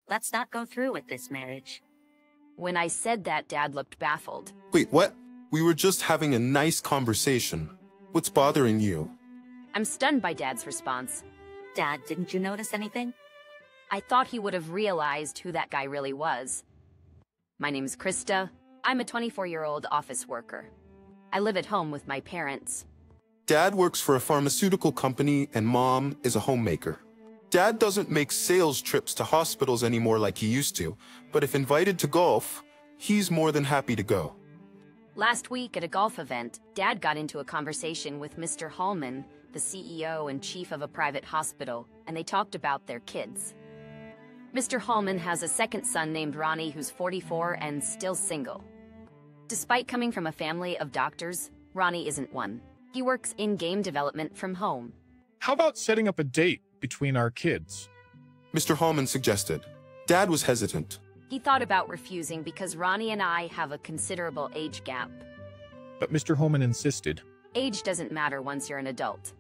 Let's not go through with this marriage. When I said that, Dad looked baffled. Wait, what? We were just having a nice conversation. What's bothering you? I'm stunned by Dad's response. Dad, didn't you notice anything? I thought he would have realized who that guy really was. My name's Krista. I'm a 24-year-old office worker. I live at home with my parents. Dad works for a pharmaceutical company and Mom is a homemaker. Dad doesn't make sales trips to hospitals anymore like he used to, but if invited to golf, he's more than happy to go. Last week at a golf event, Dad got into a conversation with Mr. Hallman, the CEO and chief of a private hospital, and they talked about their kids. Mr. Hallman has a second son named Ronnie who's 44 and still single. Despite coming from a family of doctors, Ronnie isn't one. He works in game development from home. How about setting up a date between our kids? Mr. Hallman suggested. Dad was hesitant. He thought about refusing because Ronnie and I have a considerable age gap. But Mr. Holman insisted. Age doesn't matter once you're an adult.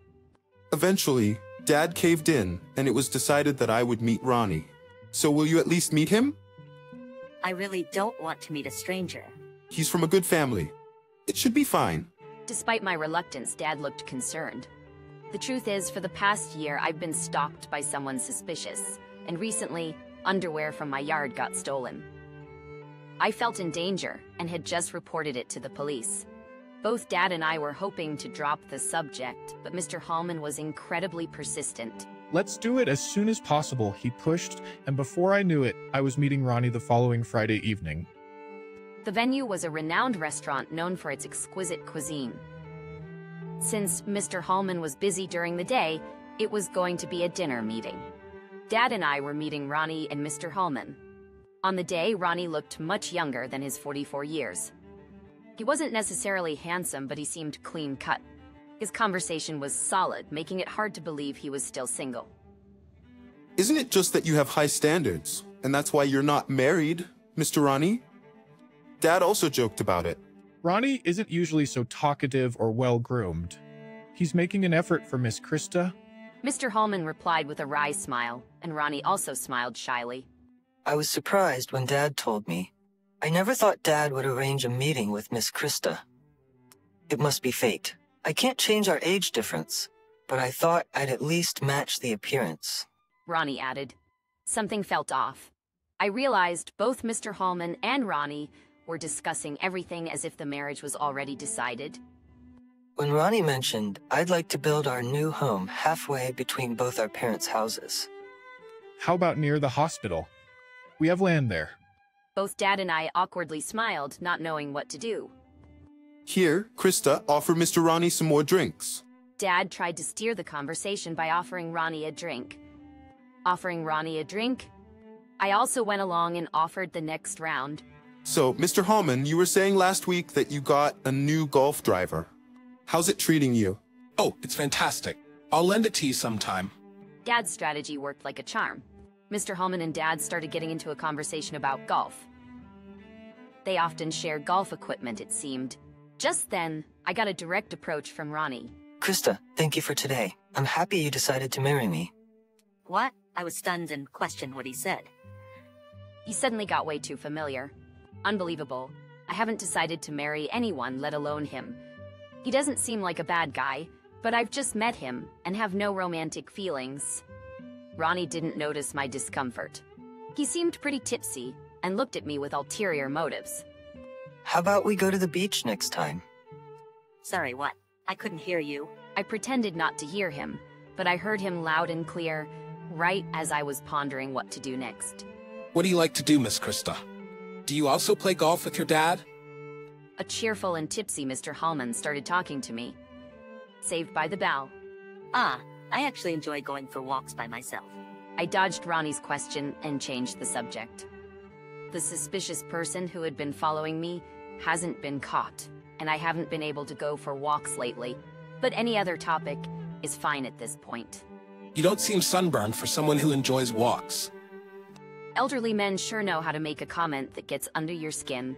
Eventually, Dad caved in, and it was decided that I would meet Ronnie. So will you at least meet him? I really don't want to meet a stranger. He's from a good family. It should be fine. Despite my reluctance, Dad looked concerned. The truth is, for the past year, I've been stalked by someone suspicious, and recently, underwear from my yard got stolen. I felt in danger and had just reported it to the police. Both Dad and I were hoping to drop the subject, but Mr. Hallman was incredibly persistent. Let's do it as soon as possible, he pushed, and before I knew it, I was meeting Ronnie the following Friday evening. The venue was a renowned restaurant known for its exquisite cuisine. Since Mr. Hallman was busy during the day, it was going to be a dinner meeting. Dad and I were meeting Ronnie and Mr. Hallman. On the day, Ronnie looked much younger than his 44 years. He wasn't necessarily handsome, but he seemed clean-cut. His conversation was solid, making it hard to believe he was still single. Isn't it just that you have high standards, and that's why you're not married, Mr. Ronnie? Dad also joked about it. Ronnie isn't usually so talkative or well-groomed. He's making an effort for Miss Krista. Mr. Hallman replied with a wry smile, and Ronnie also smiled shyly. I was surprised when Dad told me. I never thought Dad would arrange a meeting with Miss Krista. It must be fate. I can't change our age difference, but I thought I'd at least match the appearance. Ronnie added. Something felt off. I realized both Mr. Hallman and Ronnie were discussing everything as if the marriage was already decided. When Ronnie mentioned, I'd like to build our new home halfway between both our parents' houses. How about near the hospital? We have land there. Both Dad and I awkwardly smiled, not knowing what to do. Here, Krista, offer Mr. Ronnie some more drinks. Dad tried to steer the conversation by offering Ronnie a drink. Offering Ronnie a drink? I also went along and offered the next round. So, Mr. Hallman, you were saying last week that you got a new golf driver. How's it treating you? Oh, it's fantastic. I'll lend it to you sometime. Dad's strategy worked like a charm. Mr. Hallman and Dad started getting into a conversation about golf. They often shared golf equipment, it seemed. Just then, I got a direct approach from Ronnie. Krista, thank you for today. I'm happy you decided to marry me. What? I was stunned and questioned what he said. He suddenly got way too familiar. Unbelievable. I haven't decided to marry anyone, let alone him. He doesn't seem like a bad guy, but I've just met him and have no romantic feelings. Ronnie didn't notice my discomfort. He seemed pretty tipsy and looked at me with ulterior motives. How about we go to the beach next time? Sorry, what? I couldn't hear you. I pretended not to hear him, but I heard him loud and clear, right as I was pondering what to do next. What do you like to do, Miss Krista? Do you also play golf with your dad? A cheerful and tipsy Mr. Hallman started talking to me. Saved by the bell. Ah, I actually enjoy going for walks by myself. I dodged Ronnie's question and changed the subject. The suspicious person who had been following me hasn't been caught, and I haven't been able to go for walks lately, but any other topic is fine at this point. You don't seem sunburned for someone who enjoys walks. Elderly men sure know how to make a comment that gets under your skin.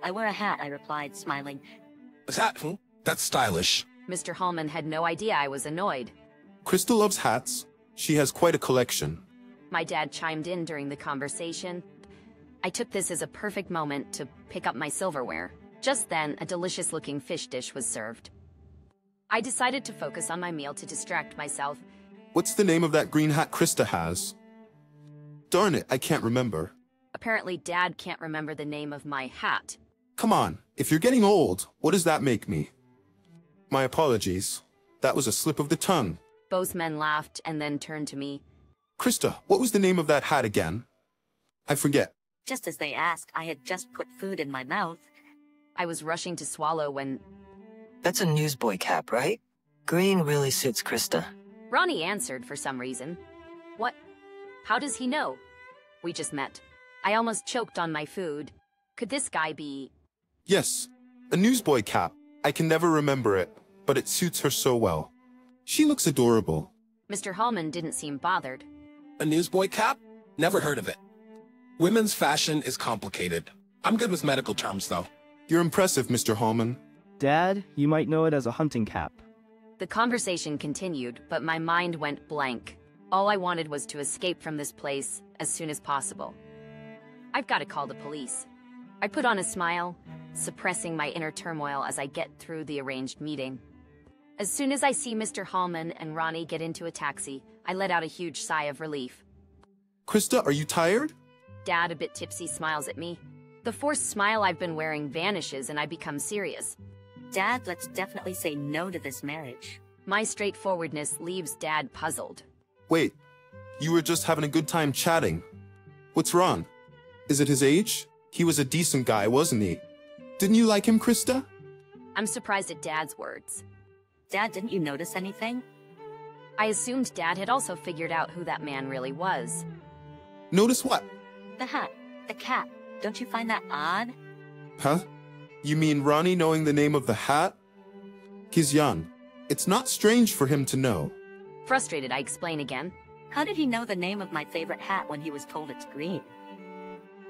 I wear a hat, I replied, smiling. Is that? That's stylish. Mr. Hallman had no idea I was annoyed. Krista loves hats. She has quite a collection. My dad chimed in during the conversation. I took this as a perfect moment to pick up my silverware. Just then, a delicious-looking fish dish was served. I decided to focus on my meal to distract myself. What's the name of that green hat Krista has? Darn it, I can't remember. Apparently, Dad can't remember the name of my hat. Come on, if you're getting old, what does that make me? My apologies. That was a slip of the tongue. Both men laughed and then turned to me. Krista, what was the name of that hat again? I forget. Just as they asked, I had just put food in my mouth. I was rushing to swallow when That's a newsboy cap, right? Green really suits Krista. Ronnie answered for some reason. What? How does he know? We just met. I almost choked on my food. Could this guy be... Yes, a newsboy cap. I can never remember it, but it suits her so well. She looks adorable. Mr. Hallman didn't seem bothered. A newsboy cap? Never heard of it. Women's fashion is complicated. I'm good with medical terms, though. You're impressive, Mr. Hallman. Dad, you might know it as a hunting cap. The conversation continued, but my mind went blank. All I wanted was to escape from this place as soon as possible. I've got to call the police. I put on a smile, suppressing my inner turmoil as I get through the arranged meeting. As soon as I see Mr. Hallman and Ronnie get into a taxi, I let out a huge sigh of relief. Krista, are you tired? Dad, a bit tipsy, smiles at me. The forced smile I've been wearing vanishes and I become serious. Dad, let's definitely say no to this marriage. My straightforwardness leaves Dad puzzled. Wait, you were just having a good time chatting. What's wrong? Is it his age? He was a decent guy, wasn't he? Didn't you like him, Krista? I'm surprised at Dad's words. Dad, didn't you notice anything? I assumed Dad had also figured out who that man really was. Notice what? The hat, the cap. Don't you find that odd? Huh? You mean Ronnie knowing the name of the hat? He's young. It's not strange for him to know. Frustrated, I explain again. How did he know the name of my favorite hat when he was told it's green?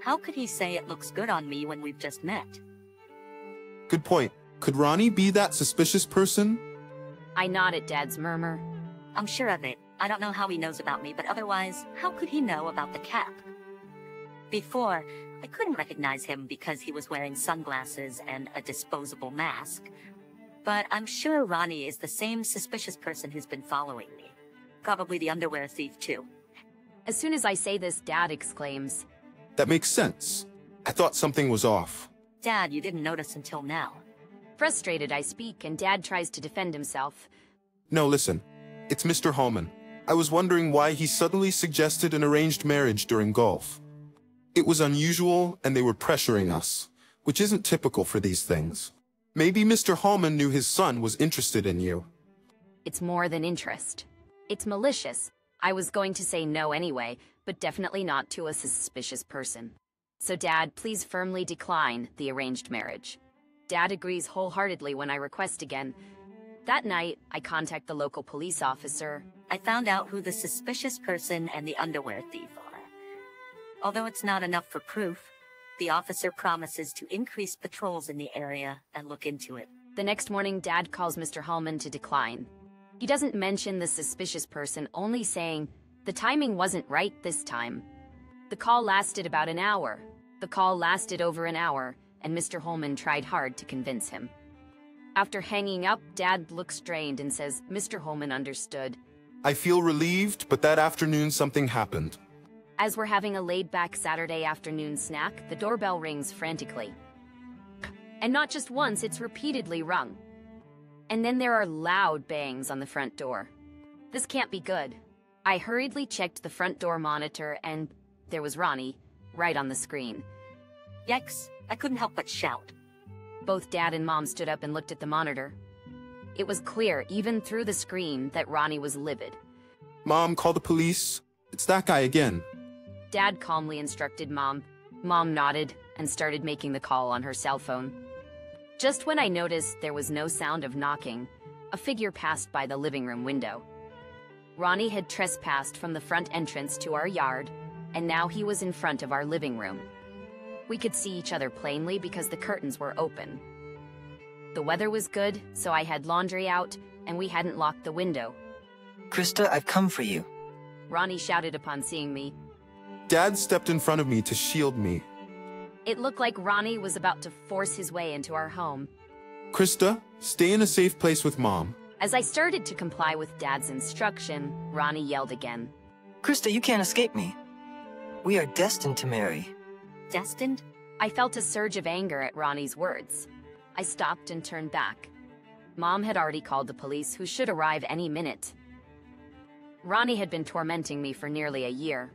How could he say it looks good on me when we've just met? Good point. Could Ronnie be that suspicious person? I nod at Dad's murmur. I'm sure of it. I don't know how he knows about me, but otherwise, how could he know about the cap? Before, I couldn't recognize him because he was wearing sunglasses and a disposable mask. But I'm sure Ronnie is the same suspicious person who's been following me. Probably the underwear thief, too. As soon as I say this, Dad exclaims, That makes sense. I thought something was off. Dad, you didn't notice until now. Frustrated, I speak, and Dad tries to defend himself. No, listen. It's Mr. Hallman. I was wondering why he suddenly suggested an arranged marriage during golf. It was unusual, and they were pressuring us, which isn't typical for these things. Maybe Mr. Hallman knew his son was interested in you. It's more than interest. It's malicious. I was going to say no anyway, but definitely not to a suspicious person. So Dad, please firmly decline the arranged marriage. Dad agrees wholeheartedly when I request again. That night, I contact the local police officer. I found out who the suspicious person and the underwear thief are. Although it's not enough for proof, the officer promises to increase patrols in the area and look into it. The next morning, Dad calls Mr. Hallman to decline. He doesn't mention the suspicious person, only saying, the timing wasn't right this time. The call lasted about an hour. The call lasted over an hour, and Mr. Hallman tried hard to convince him. After hanging up, Dad looks strained and says, Mr. Hallman understood. I feel relieved, but that afternoon something happened. As we're having a laid-back Saturday afternoon snack, the doorbell rings frantically. And not just once, it's repeatedly rung. And then there are loud bangs on the front door. This can't be good. I hurriedly checked the front door monitor and there was Ronnie, right on the screen. Yikes, I couldn't help but shout. Both Dad and Mom stood up and looked at the monitor. It was clear, even through the screen, that Ronnie was livid. Mom, call the police. It's that guy again. Dad calmly instructed Mom. Mom nodded and started making the call on her cell phone. Just when I noticed there was no sound of knocking, a figure passed by the living room window. Ronnie had trespassed from the front entrance to our yard, and now he was in front of our living room. We could see each other plainly because the curtains were open. The weather was good, so I had laundry out, and we hadn't locked the window. Krista, I've come for you. Ronnie shouted upon seeing me. Dad stepped in front of me to shield me. It looked like Ronnie was about to force his way into our home. Krista, stay in a safe place with Mom. As I started to comply with Dad's instruction, Ronnie yelled again. Krista, you can't escape me. We are destined to marry. Destined? I felt a surge of anger at Ronnie's words. I stopped and turned back. Mom had already called the police, who should arrive any minute. Ronnie had been tormenting me for nearly a year.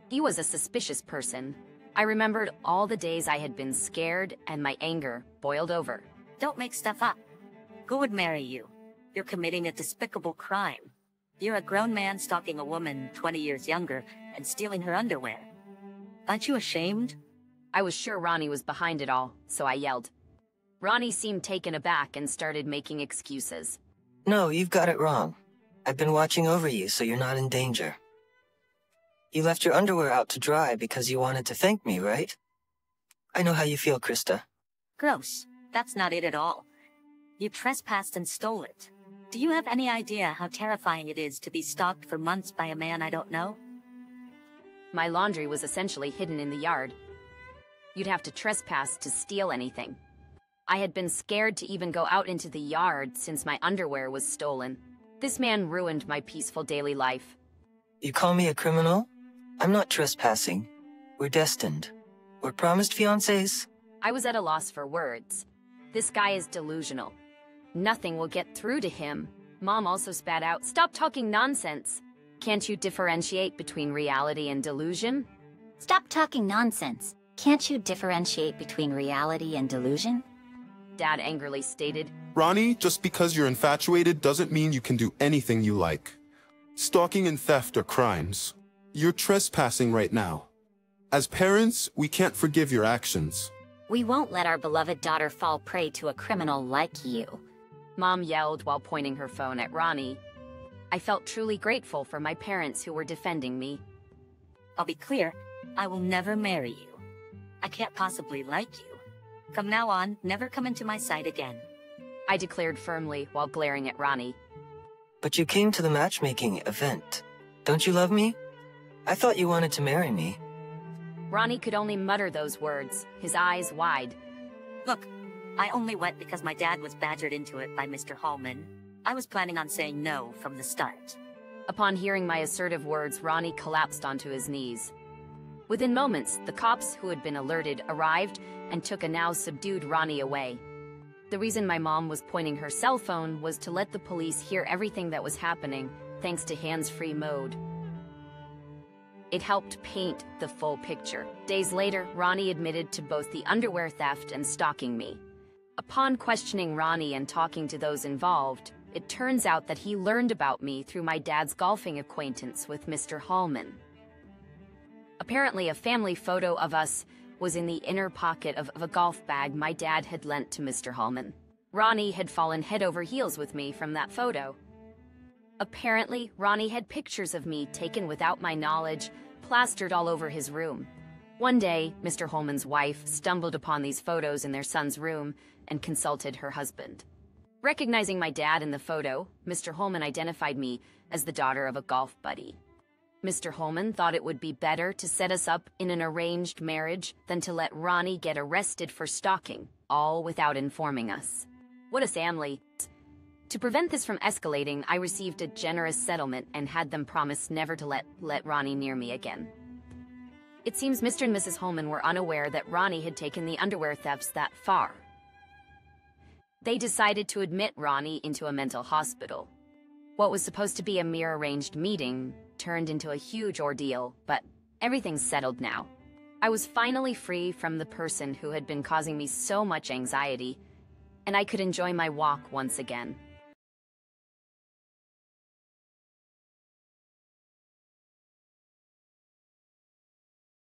He was a suspicious person. I remembered all the days I had been scared, and my anger boiled over. Don't make stuff up. Who would marry you? You're committing a despicable crime. You're a grown man stalking a woman 20 years younger and stealing her underwear. Aren't you ashamed? I was sure Ronnie was behind it all, so I yelled. Ronnie seemed taken aback and started making excuses. No, you've got it wrong. I've been watching over you so you're not in danger. You left your underwear out to dry because you wanted to thank me, right? I know how you feel, Krista. Gross. That's not it at all. You trespassed and stole it. Do you have any idea how terrifying it is to be stalked for months by a man I don't know? My laundry was essentially hidden in the yard. You'd have to trespass to steal anything. I had been scared to even go out into the yard since my underwear was stolen. This man ruined my peaceful daily life. You call me a criminal? I'm not trespassing. We're destined. We're promised fiancés. I was at a loss for words. This guy is delusional. Nothing will get through to him. Mom also spat out, "Stop talking nonsense. Can't you differentiate between reality and delusion?" Stop talking nonsense. Can't you differentiate between reality and delusion? Dad angrily stated. Ronnie, just because you're infatuated doesn't mean you can do anything you like. Stalking and theft are crimes. You're trespassing right now. As parents, we can't forgive your actions. We won't let our beloved daughter fall prey to a criminal like you. Mom yelled while pointing her phone at Ronnie. I felt truly grateful for my parents who were defending me. I'll be clear, I will never marry you. I can't possibly like you. From now on, never come into my sight again. I declared firmly while glaring at Ronnie. But you came to the matchmaking event. Don't you love me? I thought you wanted to marry me. Ronnie could only mutter those words, his eyes wide. Look, I only went because my dad was badgered into it by Mr. Hallman. I was planning on saying no from the start. Upon hearing my assertive words, Ronnie collapsed onto his knees. Within moments, the cops who had been alerted arrived and took a now subdued Ronnie away. The reason my mom was pointing her cell phone was to let the police hear everything that was happening, thanks to hands-free mode. It helped paint the full picture. Days later, Ronnie admitted to both the underwear theft and stalking me. Upon questioning Ronnie and talking to those involved, it turns out that he learned about me through my dad's golfing acquaintance with Mr. Hallman. Apparently, a family photo of us was in the inner pocket of a golf bag my dad had lent to Mr. Hallman. Ronnie had fallen head over heels with me from that photo. Apparently, Ronnie had pictures of me taken without my knowledge, plastered all over his room. One day, Mr. Hallman's wife stumbled upon these photos in their son's room and consulted her husband. Recognizing my dad in the photo, Mr. Hallman identified me as the daughter of a golf buddy. Mr. Hallman thought it would be better to set us up in an arranged marriage than to let Ronnie get arrested for stalking, all without informing us. What a family. To prevent this from escalating, I received a generous settlement and had them promise never to let Ronnie near me again. It seems Mr. and Mrs. Hallman were unaware that Ronnie had taken the underwear thefts that far. They decided to admit Ronnie into a mental hospital. What was supposed to be a mere arranged meeting turned into a huge ordeal, but everything's settled now. I was finally free from the person who had been causing me so much anxiety, and I could enjoy my walk once again.